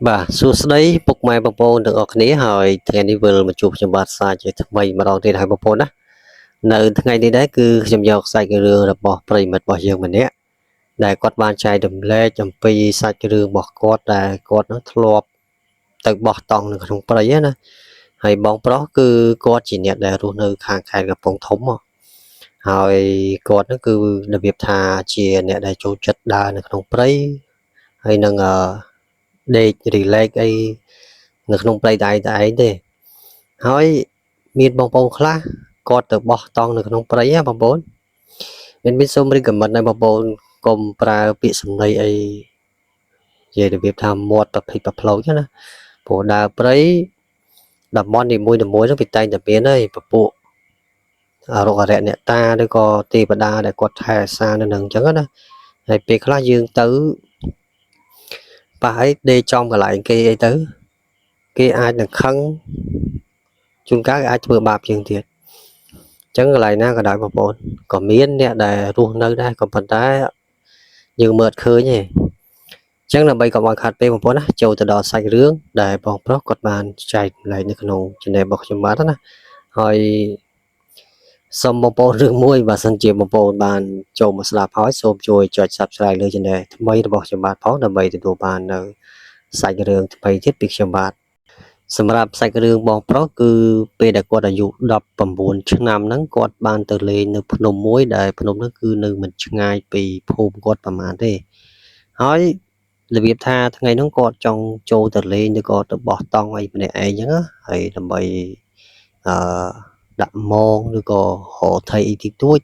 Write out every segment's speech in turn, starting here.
បាទសួស្តីពុកម៉ែបងប្អូនទាំងអស់គ្នាហើយថ្ងៃនេះវិលមកជួបខ្ញុំបាទសាជាថ្មីម្ដងទៀតហើយបងប្អូនណានៅថ្ងៃនេះដែរគឺខ្ញុំយកសាច់រឿងរបស់ប្រិមិត្តរបស់យើងម្នាក់ដែលគាត់បានចែករំលែកអំពីសាច់រឿងរបស់គាត់ដែលគាត់នឹងធ្លាប់ទៅបោះតង់នៅក្នុងព្រៃណាហើយបងប្រុសគឺគាត់ជាអ្នកដែលរស់នៅខាងខេត្តកំពង់ធំហើយគាត់នឹងគឺរបៀបថាជាអ្នកដែលចូលចិត្តដើរនៅក្នុងព្រៃហើយនឹងដេក relax អីនៅក្នុងព្រៃតែឯងទេហើយមានបងប្អូនខ្លះគាត់ទៅបោះតង់នៅក្នុងព្រៃណាបងប្អូនមានសូម recommend ឲ្យបងប្អូនកុំប្រើពាក្យសម្ដីអីនិយាយរបៀបថាមាត់ប្រភេទប្រផ្លោកណាព្រោះដើរព្រៃតំបន់នីមួយៗហ្នឹងវាតែងតែមានហើយពពួករកអរិយអ្នកតាឬក៏ទេវតាដែលគាត់ថែរក្សានៅនឹងអញ្ចឹងណាហើយពេលខ្លះយើងទៅប៉ះអីដេកចំកន្លែងគេអីទៅគេអាចនឹងខឹងជួនកាលគេអាចធ្វើបាបយើងទៀតអញ្ចឹងកន្លែងណាក៏ដោយបងប្អូនក៏មានអ្នកដែលរស់នៅដែរក៏ប៉ុន្តែយើងមើលឃើញទេអញ្ចឹងដើម្បីកុំឲ្យខាត់ពេលបងប្អូនណាចូលទៅដល់សាច់រឿងដែលបងប្រុសគាត់បានចែកម្លែកនៅក្នុង channel របស់ខ្ញុំបាទណាហើយសូមបងប្អូនរឿងមួយបើសិនជាបងប្អូនបានចូលមកស្ដាប់ហើយសូមជួយចុច Subscribe លើ channel ថ្មីរបស់ខ្ញុំបាទផងដើម្បីទទួលបាននៅសាច់រឿងថ្មីទៀតពីខ្ញុំបាទសម្រាប់សាច់រឿងបងប្រុសគឺពេលដែលគាត់អាយុ19ឆ្នាំហ្នឹងគាត់បានទៅលេងនៅភ្នំមួយដែលភ្នំហ្នឹងគឺនៅមិនឆ្ងាយពីភូមិគាត់ប្រហែលទេហើយរបៀបថាថ្ងៃហ្នឹងគាត់ចង់ចូលទៅលេងឬក៏ទៅបោះតង់អីម្នាក់ឯងអញ្ចឹងហើយដើម្បីដាក់ម៉ងឬក៏រកថៃអីតិចតួច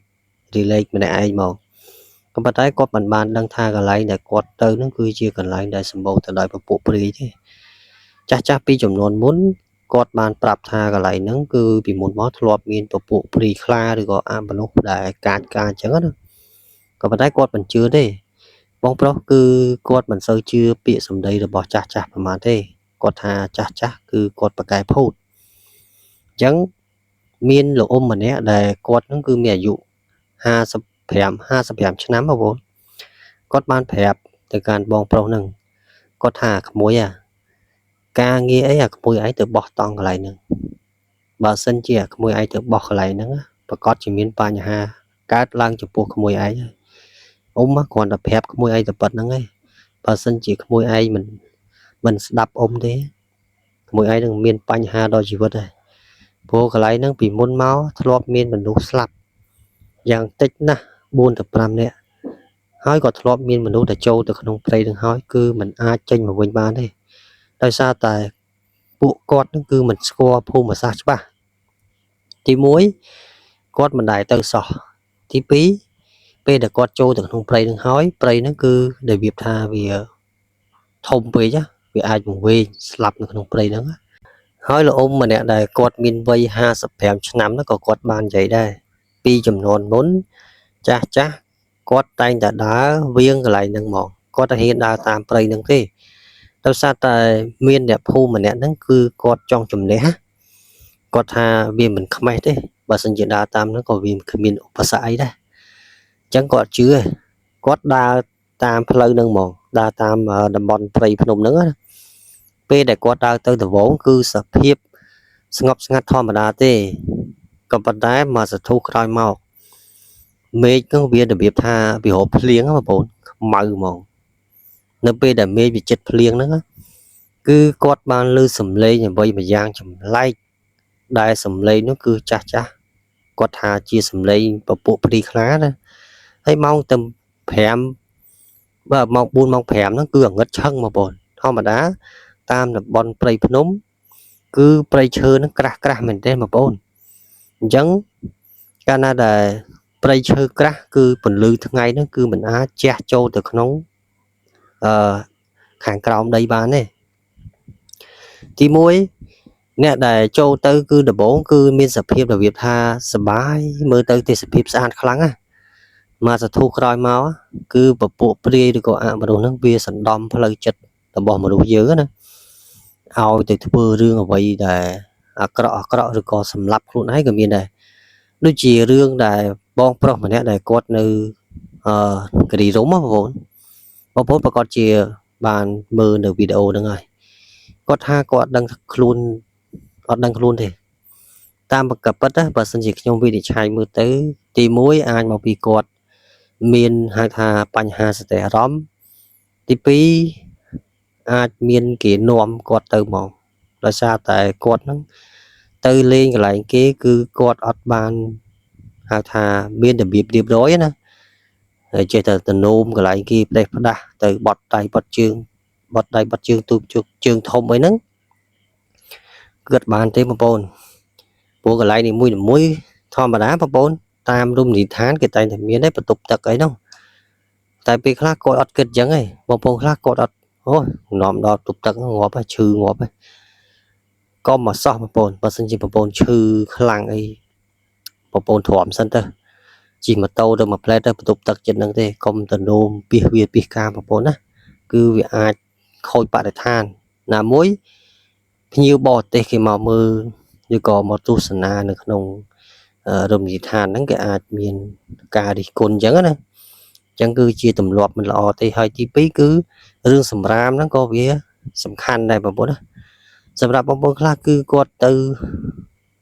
រីឡែកម្នាក់ឯងមកក៏ប៉ុន្តែគាត់មិនបានដឹងថាកន្លែងដែលគាត់ទៅហ្នឹងគឺជាកន្លែងដែលសម្បូរទៅដោយពពួកព្រាយទេចាស់ពីចំនួនមុនគាត់បានប្រាប់ថាកន្លែងហ្នឹងគឺពីមុនមកធ្លាប់មានពពួកព្រាយខ្លាឬក៏អមនុស្សដែលការអញ្ចឹងណាក៏ប៉ុន្តែគាត់មិនជឿទេបងប្រុសគឺគាត់មិនសូវជឿពាក្យសម្ដីរបស់ចាស់ប្រហែលទេគាត់ថាចាស់គឺគាត់ប្រកែកភូតអញ្ចឹងមានលោកអ៊ំម្នាក់ដែលគាត់ហ្នឹងគឺមានអាយុ55ឆ្នាំបងប្អូនគាត់បានប្រាប់ទៅកាន់បងប្រុសហ្នឹងគាត់ថាក្មួយការងារអីក្មួយឯងទៅបោះតង់កន្លែងហ្នឹងបើសិនជាក្មួយឯងទៅបោះកន្លែងហ្នឹងប្រកាសជាមានបញ្ហាកើតឡើងចំពោះក្មួយឯងអ៊ំគ្រាន់តែប្រាប់ក្មួយឯងតែប៉ុណ្្នឹងឯងបើសិនជាក្មួយឯងមិនស្ដាប់អ៊ំទេក្មួយឯងនឹងមានបញ្ហាដល់ជីវិតហើយព្រោះកន្លែងហ្នឹងពីមុនមកធ្លាប់មានមនុស្សស្លាប់យ៉ាងតិចណាស់4 ទៅ 5នាក់ហើយក៏ធ្លាប់មានមនុស្សដែលចូលទៅក្នុងព្រៃនឹងហើយគឺមិនអាចចេញមកវិញបានទេដោយសារតែពួកគាត់នឹងគឺមិនស្គាល់ភូមិសាស្ត្រច្បាស់ទី1គាត់មិនដែលទៅសោះទី2ពេលដែលគាត់ចូលទៅក្នុងព្រៃនឹងហើយព្រៃនឹងគឺរបៀបថាវាធំពេកវាអាចវង្វេងស្លាប់នៅក្នុងព្រៃហ្នឹងហើយលោកអ៊ំម្នាក់ដែលគាត់មានវ័យ55ឆ្នាំហ្នឹងក៏គាត់បាននិយាយដែរពីចំនួនមុនចាស់គាត់តែងតែដើរវៀងកន្លែងហ្នឹងមកគាត់តែហ៊ានដើរតាមព្រៃហ្នឹងទេដោយសារតែមានអ្នកភូមិម្នាក់ហ្នឹងគឺគាត់ចង់ជំនះគាត់ថាវាមិនខ្មេះទេបើសិនជាដើរតាមហ្នឹងក៏វាគ្មានឧបសគ្គអីដែរអញ្ចឹងគាត់ជឿគាត់ដើរតាមផ្លូវហ្នឹងមកដើរតាមតំបន់ព្រៃភ្នំហ្នឹងណាពេលដែលគាត់ដើរទៅដំបងគឺសភាពស្ងប់ស្ងាត់ធម្មតាទេក៏ប៉ុន្តែមកសធុក្រោយមកមេឃហ្នឹងវារបៀបថាវារកភ្លៀងបងប្អូនខ្មៅហ្មងនៅពេលដែលមេឃវាជិតភ្លៀងហ្នឹងគឺគាត់បានឮសំឡេងអ្វីមួយយ៉ាងចម្លែកដែលសំឡេងនោះគឺចាស់គាត់ថាជាសំឡេងពពួកព្រីខ្លាណាហើយម៉ោងទៅ5បាទម៉ោង4ម៉ោង5ហ្នឹងគឺអង្កត់ឆឹងបងប្អូនធម្មតាតាមតំបន់ព្រៃភ្នំគឺព្រៃឈើហ្នឹងក្រាស់មែនទេបងប្អូនអញ្ចឹងកាលណាដែលព្រៃឈើក្រាស់គឺពន្លឺថ្ងៃហ្នឹងគឺមិនអាចជះចូលទៅក្នុងខាងក្រោមដីបានទេទី1អ្នកដែលចូលទៅគឺដំបូងគឺមានសភាពរបៀបថាសបាយមើលទៅទេសភាពស្អាតខ្លាំងណាមកសធុក្រោយមកគឺពពួកព្រាយឬក៏អមនុស្សហ្នឹងវាសណ្ដំផ្លូវចិត្តរបស់មនុស្សយើងណាឲ្យទៅធ្វើរឿងអ្វីដែលអាក្រក់ឬក៏សម្លាប់ខ្លួនឯងក៏មានដែរដូចជារឿងដែលបងប្រុសម្នាក់ដែលគាត់នៅគិរីរំបងប្អូនប្រកាសជាបានមើលនៅវីដេអូហ្នឹងហើយ គាត់ថាគាត់ដឹងខ្លួនអត់ដឹងខ្លួនទេតាមបកពិតណាបើសិនជាខ្ញុំវិនិច្ឆ័យមើលទៅទី1អាចមកពីគាត់មានហៅថាបញ្ហាសតិអារម្មណ៍ទី2អាចមានគេនាំគាត់ទៅមកដោយសារតែគាត់ហ្នឹងទៅលេងកន្លែងគេគឺគាត់អត់បានហៅថាមានរបៀបរៀបរយណាហើយចេះតែទៅនោមកន្លែងគេផ្ដេសផ្ដាស់ទៅបត់ដៃបត់ជើងបត់ដៃបត់ជើងទូបជើងធំអីហ្នឹងគឺអត់បានទេបងប្អូនព្រោះកន្លែងនីមួយធម្មតាបងប្អូនតាមរមណីយដ្ឋានគេតែងតែមានឯបន្ទប់ទឹកអីនោះតែពេលខ្លះគាត់អត់គិតអញ្ចឹងឯងបងប្អូនខ្លះគាត់អត់អូយនាំដល់បន្ទប់ទឹកងាប់ហើយឈឺងាប់ហើយកុំមកសោះបងប្អូនបើសិនជាបងប្អូនឈឺខ្លាំងអីបងប្អូនទ្រាំសិនទៅជិះម៉ូតូទៅមួយផ្លែទៅបន្ទប់ទឹកចិត្តហ្នឹងទេកុំទៅនោមពីវាពីការបងប្អូនណាគឺវាអាចខូចបរិស្ថានណាមួយភ្ញៀវបរទេសគេមកមើលឬក៏មកទស្សនានៅក្នុងរមណីយដ្ឋានហ្នឹងគេអាចមានការរិះគន់អញ្ចឹងណាអញ្ចឹងគឺជាទម្លាប់មិនល្អទេហើយទី2គឺរឿងសម្រាមហ្នឹងក៏វាសំខាន់ដែរបងប្អូនណាសម្រាប់បងប្អូនខ្លះគឺគាត់ទៅ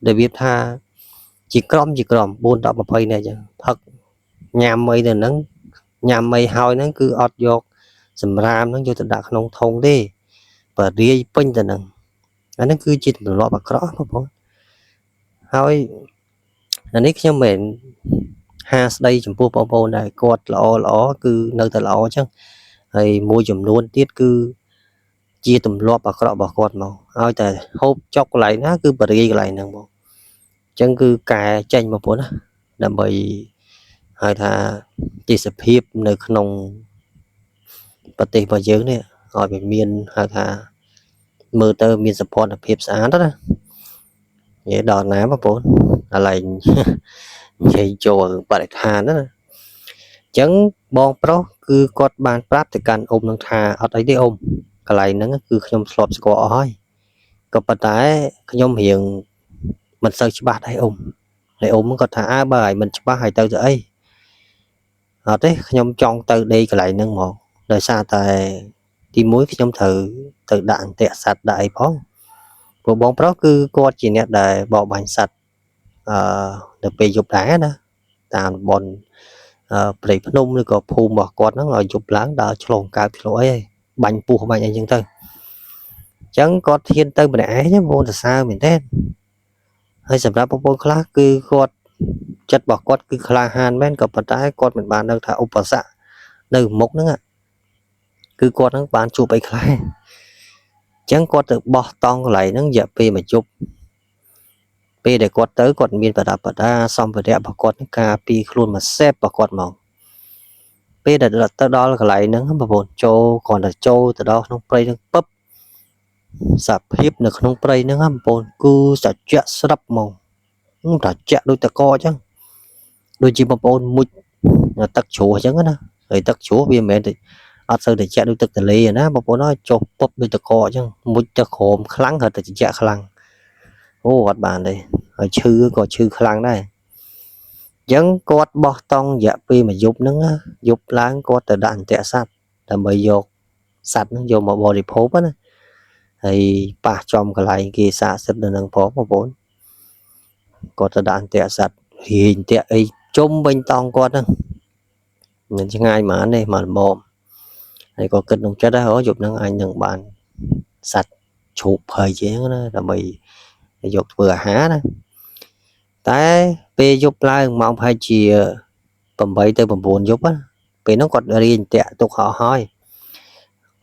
របៀបថាជាក្រុម4 10 20នាក់អញ្ចឹងផឹកញ៉ាំអីទៅហ្នឹងញ៉ាំអីហើយហ្នឹងគឺអត់យកសម្រាមហ្នឹងយកទៅដាក់ក្នុងធុងទេបើរាយពេញទៅហ្នឹងអាហ្នឹងគឺជាទម្លាប់អាក្រក់បងប្អូនហើយអានេះខ្ញុំមិនហាស្ដីចំពោះបងប្អូនដែរគាត់ល្អគឺនៅតែល្អអញ្ចឹងហើយមួយចំនួនទៀតគឺជាទម្លាប់អាក្រក់របស់គាត់មកឲ្យតែហូបចុកកន្លែងណាគឺបរិយាកន្លែងហ្នឹងបងអញ្ចឹងគឺកែចេញបងប្អូនណាដើម្បីហៅថាទេសភាពនៅក្នុងប្រទេសរបស់យើងនេះឲ្យវាមានហៅថាមើលទៅមានសភនភាពស្អាតណានិយាយដល់ណាបងប្អូនកន្លែងនិយាយចូលបរិស្ថានណាអញ្ចឹងបងប្រុសគឺគាត់បានប្រាប់ទៅកាន់អ៊ំនឹងថាអត់អីទេអ៊ំកន្លែងហ្នឹងគឺខ្ញុំធ្លាប់ស្គាល់អស់ហើយក៏ប៉ុន្តែខ្ញុំរៀងមិនសូវច្បាស់ដែរអ៊ំហើយអ៊ំគាត់ថាបើឲ្យមិនច្បាស់ឲ្យទៅអីអត់ទេខ្ញុំចង់ទៅដេកកន្លែងហ្នឹងហ្មងដោយសារតែទី1ខ្ញុំត្រូវទៅដាក់អន្ទាក់សัตว์ដាក់អីផងព្រោះបងប្រុសគឺគាត់ជាអ្នកដែលបរបាញ់សัตว์នៅពេលយប់ដែរណាតាមតំបន់ព្រៃភ្នំឬក៏ភូមិរបស់គាត់ហ្នឹងឲ្យយប់ឡើងដើរឆ្លងកើតឆ្លងអីបាញ់ពស់បាញ់អីចឹងទៅអញ្ចឹងគាត់ធានទៅម្នាក់ឯងបងសរសើរមែនទេហើយសម្រាប់បងប្អូនខ្លះគឺគាត់ចិត្តរបស់គាត់គឺក្លាហានមែនក៏ប៉ុន្តែគាត់មិនបានដឹងថាឧបសគ្គនៅមុខហ្នឹងគឺគាត់ហ្នឹងបានជួបអីខ្លះអញ្ចឹងគាត់ទៅបោះតង់កន្លែងហ្នឹងរយៈពេលមួយយប់ពេលដែលគាត់ទៅគាត់មានប្រដាប់ប្រដាសម្ភារៈរបស់គាត់ការពីខ្លួនមួយសេពរបស់គាត់មកពេលដែលទៅដល់កន្លែងហ្នឹងបងប្អូនចូលគ្រាន់តែចូលទៅដល់ក្នុងព្រៃហ្នឹងពឹបសភាពនៅក្នុងព្រៃហ្នឹងបងប្អូនគឺត្រជាក់ស្រាប់ហ្មងត្រជាក់ដូចតកអញ្ចឹងដូចជាបងប្អូនមុជទឹកជ្រោះអញ្ចឹងណាហើយទឹកជ្រោះវាមិនមែនទេអត់សូវត្រជាក់ដូចទឹកទន្លេណាបងប្អូនអើយចុះពឹបដូចតកអញ្ចឹងមុជទឹកក្រោមខ្លាំងហើយតែត្រជាក់ខ្លាំងអូអត់បានទេហើយឈឺក៏ឈឺខ្លាំងដែរអញ្ចឹងគាត់បោះតង់រយៈពេលមួយយប់ហ្នឹងយប់ឡើងគាត់ទៅដាក់អន្ទាក់សัตว์ដើម្បីយកសัตว์ហ្នឹងយកមកបរិភោគណាហើយប៉ះចំកន្លែងគេស័ក្តិសិទ្ធិនៅនឹងផងបងប្អូនគាត់ទៅដាក់អន្ទាក់សัตว์រៀងអន្ទាក់អីជុំវិញតង់គាត់ហ្នឹងមិនឆ្ងាយហ្មងទេមកល្មមហើយក៏គិតក្នុងចិត្តដែរអូយប់ហ្នឹងអញនឹងបានសัตว์ជ្រូកភ័យជាងណាដើម្បីយកធ្វើអាហារណាតែពេលយប់ឡើងម៉ោងប្រហែលជា8 ទៅ 9 យប់ណាពេលហ្នឹងគាត់រៀងតាក់ទុកហោះហើយ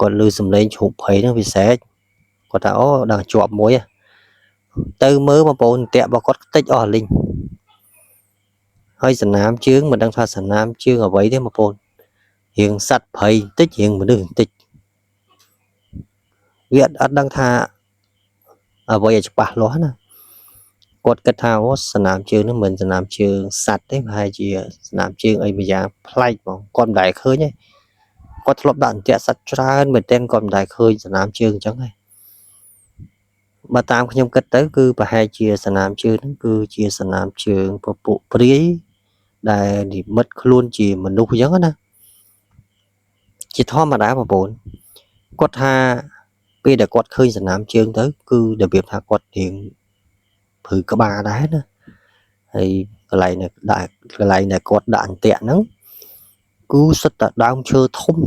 គាត់ឮសំឡេងជ្រូកភ័យហ្នឹងពិសេសគាត់ថាអូដល់ជាប់មួយទៅមើលបងប្អូនតាក់របស់គាត់ខ្ទេចអស់លីងហើយសណាមជើងមិនដឹងថាសណាមជើងអ្វីទេបងប្អូនរៀងសัตว์ភ័យបន្តិចរៀងមនុស្សបន្តិចវាអត់ដឹងថាអ្វីឲ្យច្បាស់លាស់ណាគាត់គិតថាអូសណាមជើងនេះមិនសណាមជើងសัตว์ទេប្រហែលជាសណាមជើងអីមួយយ៉ាងប្លែកហ្មងគាត់មិនដែលឃើញទេគាត់ធ្លាប់ដាក់អន្ទាក់សัตว์ច្រើនមែនទែនគាត់មិនដែលឃើញសណាមជើងអញ្ចឹងទេបើតាមខ្ញុំគិតទៅគឺប្រហែលជាសណាមជើងហ្នឹងគឺជាសណាមជើងពពួកព្រាយដែលនិមិត្តខ្លួនជាមនុស្សអញ្ចឹងណាជាធម្មតាបងប្អូនគាត់ថា ពេលដែលគាត់ឃើញសំណាមជើងទៅគឺរបៀបថាគាត់រៀងព្រឺក្បាលដែរណាហើយកន្លែងដែលគាត់ដាក់អន្ទាក់ហ្នឹងគឺសិតតែដើមឈើ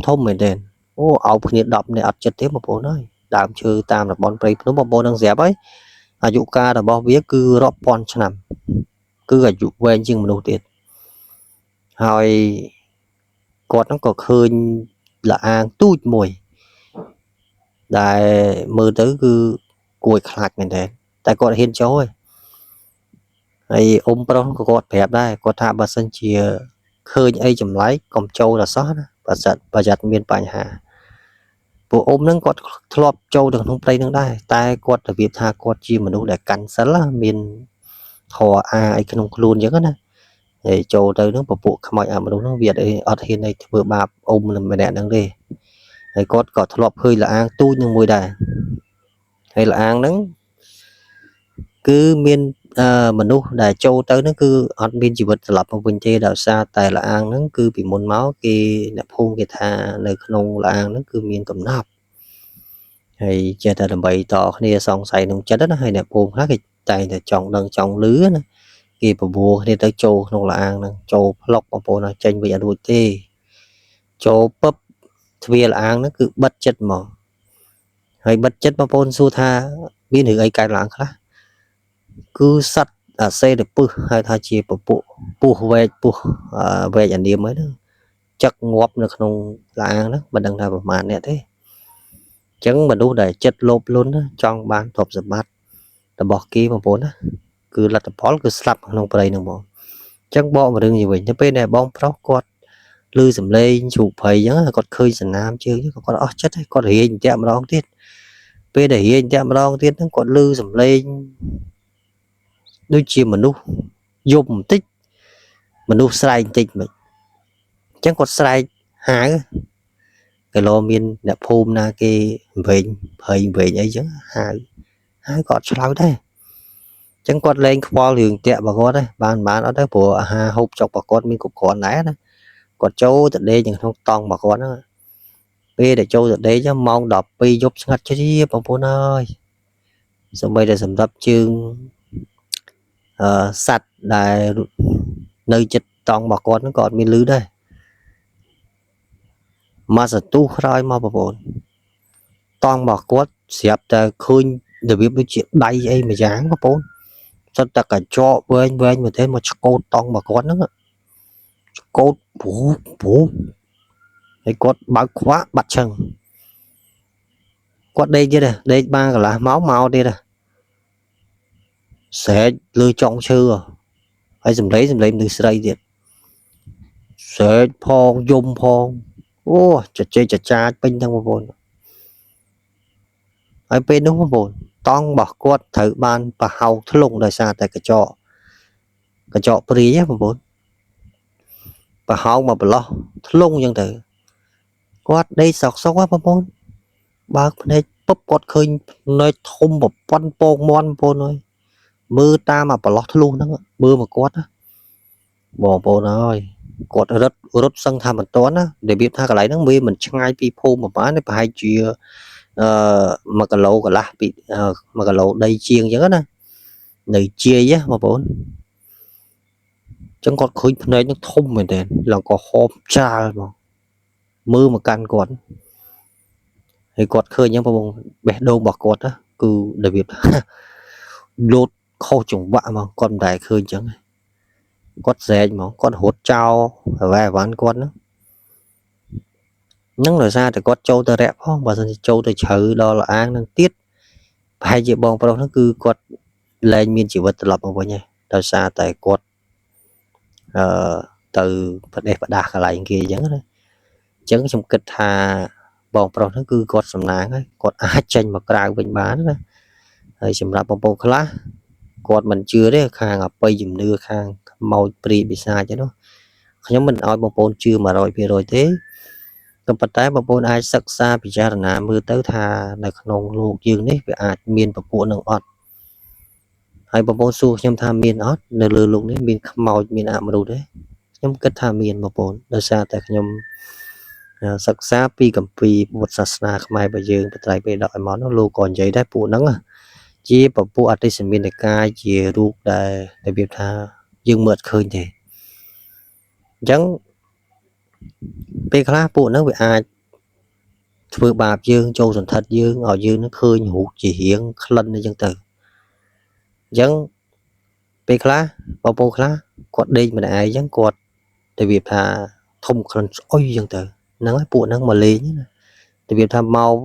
ធំមែនទេអូអោបគ្នា10នាក់អត់ចិត្តទេបងប្អូនអើយដើមឈើតាមតំបន់ព្រៃភ្នំបងប្អូននឹងស្រាប់ហើយអាយុកាលរបស់វាគឺរាប់ពាន់ឆ្នាំគឺអាយុវែងជាងមនុស្សទៀតហើយគាត់ហ្នឹងក៏ឃើញលាអាងទូចមួយដែលមើលទៅគឺគួរឲ្យខ្លាចមែនទេតែគាត់ហ៊ានចូលហើយហើយអ៊ំប្រុសក៏គាត់ប្រាប់ដែរគាត់ថាបើសិនជាឃើញអីចម្លែកកុំចូលដល់សោះណាបើចាត់មានបញ្ហាពួកអ៊ំហ្នឹងគាត់ធ្លាប់ចូលទៅក្នុងព្រៃហ្នឹងដែរតែគាត់របៀបថាគាត់ជាមនុស្សដែលកាន់សិលមានធម៌អាអីក្នុងខ្លួនអញ្ចឹងណាហើយចូលទៅហ្នឹងពពួកខ្មោចអាមនុស្សហ្នឹងវាអត់ហ៊ានឲ្យធ្វើបាបអ៊ំម្នាក់ហ្នឹងទេហើយគាត់ក៏ធ្លាប់ឃើញលាអាងទូចនឹងមួយដែរហើយលាអាងហ្នឹងគឺមានមនុស្សដែលចូលទៅហ្នឹងគឺអត់មានជីវិតត្រឡប់មកវិញទេដោយសារតែលាអាងហ្នឹងគឺពីមុនមកគេអ្នកភូមិគេថានៅក្នុងលាអាងហ្នឹងគឺមានកំណប់ហើយចេះតែដើម្បីតគ្នាសង្ស័យក្នុងចិត្តណាហើយអ្នកភូមិខ្លះគេតែងតែចង់ដឹងចង់លឺណាគេបបួលគ្នាទៅចូលក្នុងលាអាងហ្នឹងចូលផ្លុកបងប្អូនចេញវិញអត់រួចទេចូលពឹបទ្វារលាអាងហ្នឹងគឺបិទចិត្តមកហើយបិទចិត្តបងប្អូនសួរថាមានរឿងអីកើតឡើងខ្លះគឺសត្វអាសេតពឹសហៅថាជាពពួកពុះវែកអានាមហ្នឹងចឹកងាប់នៅក្នុងលាអាងហ្នឹងមិនដឹងថាប្រមាណអ្នកទេអញ្ចឹងមនុស្សដែលចិត្តលោភលន់ចង់បានទ្រព្យសម្បត្តិរបស់គេបងប្អូនណាគឺលទ្ធផលគឺស្លាប់ក្នុងព្រៃហ្នឹងបងអញ្ចឹងបកមករឿងនេះវិញទៅពេលដែលបងប្រុសគាត់ឮសំឡេងជ្រូកព្រៃអញ្ចឹងគាត់ឃើញសំណាមជើងគាត់អស់ចិត្តហើយគាត់រៀងតាក់ម្ដងទៀតពេលដែលរៀងតាក់ម្ដងទៀតហ្នឹងគាត់ឮសំឡេងដូចជាមនុស្សយំបន្តិចមនុស្សស្រែកបន្តិចមិនអញ្ចឹងគាត់ស្រែកហៅគេលោមានអ្នកភូមិណាគេវិញព្រៃវិញអីចឹងហៅគាត់ឆ្លើយដែរអញ្ចឹងគាត់លែងខ្វល់រឿងតាក់របស់គាត់ដែរបានអត់ទៅព្រោះអាហារហូបចុករបស់គាត់មានគ្រប់គ្រាន់ដែរណាគាត់ចូលទៅដេកក្នុងតង់របស់គាត់ហ្នឹងពេលដែលចូលទៅដេកម៉ោង12យប់ស្ងាត់ជ្រាបបងប្អូនអើយសូម្បីតែសម្រាប់ជើងសัตว์ដែលនៅចិត្តតង់របស់គាត់ហ្នឹងក៏អត់មានលឺដែរមកសន្ទុះក្រោយមកបងប្អូនតង់របស់គាត់ស្រាប់តែឃើញរបៀបដូចជាដៃអីមួយយ៉ាងបងប្អូនសិតតែកញ្ចក់វែងមែនទេមកឆ្កូតតង់របស់គាត់ហ្នឹងឆ្កូតព្រូហើយគាត់បើកខ្វាក់បាត់ឈឹងគាត់ដេកទៀតដេកបានកន្លះម៉ោងមកទៀតស្រែកលើចុងឈើហើយសំឡេងមនុស្សស្រីទៀតស្រែកផងយំផងអូចចាចពេញទាំងបងប្អូនហើយពេលនោះបងប្អូនតង់របស់គាត់ត្រូវបានប្រហោងធ្លុងដោយសារតែកញ្ចក់ព្រាយបងប្អូនប្រហោងមកប្រឡោះធ្លុងអញ្ចឹងទៅគាត់ដេកសោកបងប្អូនបើកភ្នែកពឹបគាត់ឃើញភ្នែកធំប្រព័ន្ធពងមាន់បងប្អូនអើយមើលតាមអាប្រឡោះធ្លុះហ្នឹងមើលមកគាត់ណាបងប្អូនអើយគាត់រត់សឹងថាមិនតាន់ណារបៀបថាកន្លែងហ្នឹងវាមិនឆ្ងាយពីភូមិប្រហែលទេប្រហែលជា1គីឡូកន្លះពី1គីឡូដីជាងអញ្ចឹងណានៅជាយបងប្អូនចឹងគាត់ឃើញភ្នែកនឹងធំមែនតើឡើងក៏ហូបចាលមកមើលមកកាន់គាត់ហើយគាត់ឃើញអញ្ចឹងបងប្អូនបេះដូងរបស់គាត់គឺរបៀបលោតខុសចង្វាក់មកគាត់មិនដែលឃើញអញ្ចឹងគាត់ស្រែកមកគាត់រត់ចោលអ្វីគាត់ហ្នឹងដោយសារតែគាត់ចូលទៅរាក់ផងបើមិនចូលទៅជ្រៅដល់អាងនឹងទៀតប្រហែលជាបងប្រុសហ្នឹងគឺគាត់លែងមានជីវិតត្រឡប់មកវិញហើយដោយសារតែគាត់ទៅប្រទេសប្រដាស់កន្លែងគេអញ្ចឹងណាអញ្ចឹងខ្ញុំគិតថាបងប្រុសហ្នឹងគឺគាត់សំណាងហើយគាត់អាចចេញមកក្រៅវិញបានណាហើយសម្រាប់បងប្អូនខ្លះគាត់មិនជឿទេខាងអបិយជំនឿខាងខ្មោចព្រាយបិសាចហ្នឹងខ្ញុំមិនឲ្យបងប្អូនជឿ 100% ទេក៏ប៉ុន្តែបងប្អូនអាចសិក្សាពិចារណាមើលទៅថានៅក្នុងលោកយើងនេះវាអាចមានពពួកនឹងអត់ហើយបងប្អូនសួរខ្ញុំថាមានអត់នៅលើលោកនេះមានខ្មោចមានអមនុស្សទេខ្ញុំគិតថាមានបងប្អូនដោយសារតែខ្ញុំ សិក្សាពីគម្ពីរពុទ្ធសាសនាខ្មែររបស់យើងបត្រៃបិដកឲ្យមកនោះលោកក៏និយាយដែរពួកហ្នឹងជាពពួកអតិសមាននិកាយជារូបដែលរបៀបថាយើងមើលឃើញទេអញ្ចឹងពេលខ្លះពួកហ្នឹងវាអាចធ្វើបាបយើងចូលសន្ធិដ្ឋយើងឲ្យយើងនឹងឃើញរូបជារៀងក្លិនអញ្ចឹងទៅអញ្ចឹងពេលខ្លះបងប្អូនខ្លះគាត់ដេកម្នាក់ឯងអញ្ចឹងគាត់របៀបថាធំក្លិនស្អុយអញ្ចឹងទៅហ្នឹងហើយពួកហ្នឹងមកលេងណារបៀបថាមក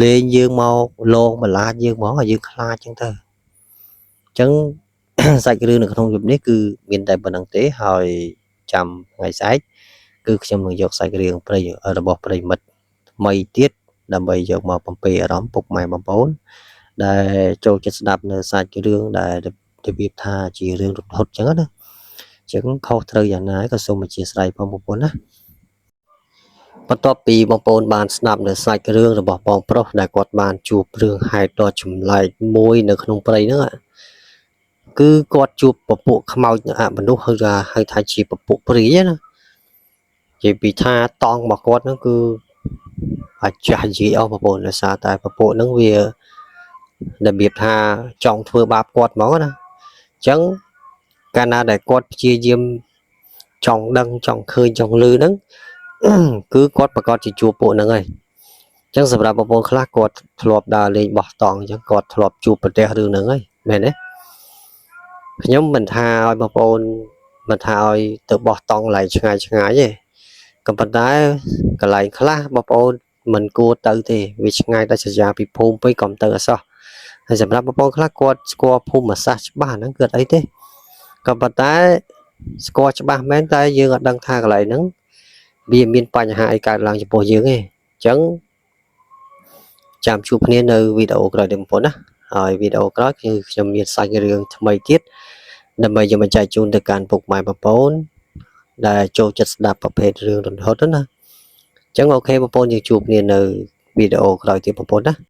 លេងយើងមកលងបន្លាចយើងហ្មងឲ្យយើងខ្លាចអញ្ចឹងទៅអញ្ចឹង សាច់រឿងនៅក្នុងយប់នេះគឺមានតែប៉ុណ្្នឹងទេហើយចាំថ្ងៃស្អែកគឺខ្ញុំនឹងយកសាច់រឿងព្រៃរបស់ប្រិមិត្តថ្មីទៀតដើម្បីយកមកបំពេអារម្មណ៍ពុកម៉ែបងប្អូនដែលចូលចិត្តស្ដាប់នៅសាច់រឿងដែលរបៀបថាជារឿងរហូតអញ្ចឹងណាអញ្ចឹងខុសត្រូវយ៉ាងណាក៏សូមអធិស្ឋានបងប្អូនណាបន្ទាប់ពីបងប្អូនបានស្ដាប់នៅសាច់រឿងរបស់បងប្រុសដែលគាត់បានជួបរឿងហេតុដ៏ចម្លែកមួយនៅក្នុងព្រៃហ្នឹងគឺគាត់ជួបពពួកខ្មោចអមនុស្សហៅថាជាពពួកព្រាយណានិយាយពីថាតង់របស់គាត់ហ្នឹងគឺអាចចាស់និយាយអស់បងប្អូនដោយសារតែពពួកហ្នឹងវារបៀបថាចង់ធ្វើបាបគាត់ហ្មងណាអញ្ចឹងកាលណាដែលគាត់ព្យាយាមចង់ដឹងចង់ឃើញចង់លឺហ្នឹងគឺគាត់ប្រកាសជាជួបពួកហ្នឹងហើយអញ្ចឹងសម្រាប់បងប្អូនខ្លះគាត់ធ្លាប់ដើរលេងបោះតង់អញ្ចឹងគាត់ធ្លាប់ជួបប្រទះរឿងហ្នឹងហើយមែនទេខ្ញុំមិនថាឲ្យបងប្អូនមិនថាឲ្យទៅបោះតង់កន្លែងឆ្ងាយទេក៏ប៉ុន្តែកន្លែងខ្លះបងប្អូនមិនគួរទៅទេវាឆ្ងាយដាច់ស្រយាលពីភូមិពេកក៏មិនទៅអសោះហើយសម្រាប់បងប្អូនខ្លះគាត់ស្គាល់ភូមិសាស្ត្រច្បាស់ហ្នឹងគឺអត់អីទេក៏ប៉ុន្តែស្គាល់ច្បាស់មែនតែយើងអត់ដឹងថាកន្លែងហ្នឹងវាមានបញ្ហាអីកើតឡើងចំពោះយើងទេអញ្ចឹងចាំជួបគ្នានៅវីដេអូក្រោយទៀតបងប្អូនណាហើយវីដេអូក្រោយគឺខ្ញុំមានសាច់រឿងថ្មីទៀតដើម្បីយកមកចែកជូនទៅកាន់ពុកម៉ែបងប្អូនដែលចូលចិត្តស្ដាប់ប្រភេទរឿងរហូតណាអញ្ចឹងអូខេបងប្អូនយើងជួបគ្នានៅវីដេអូក្រោយទៀតបងប្អូនណា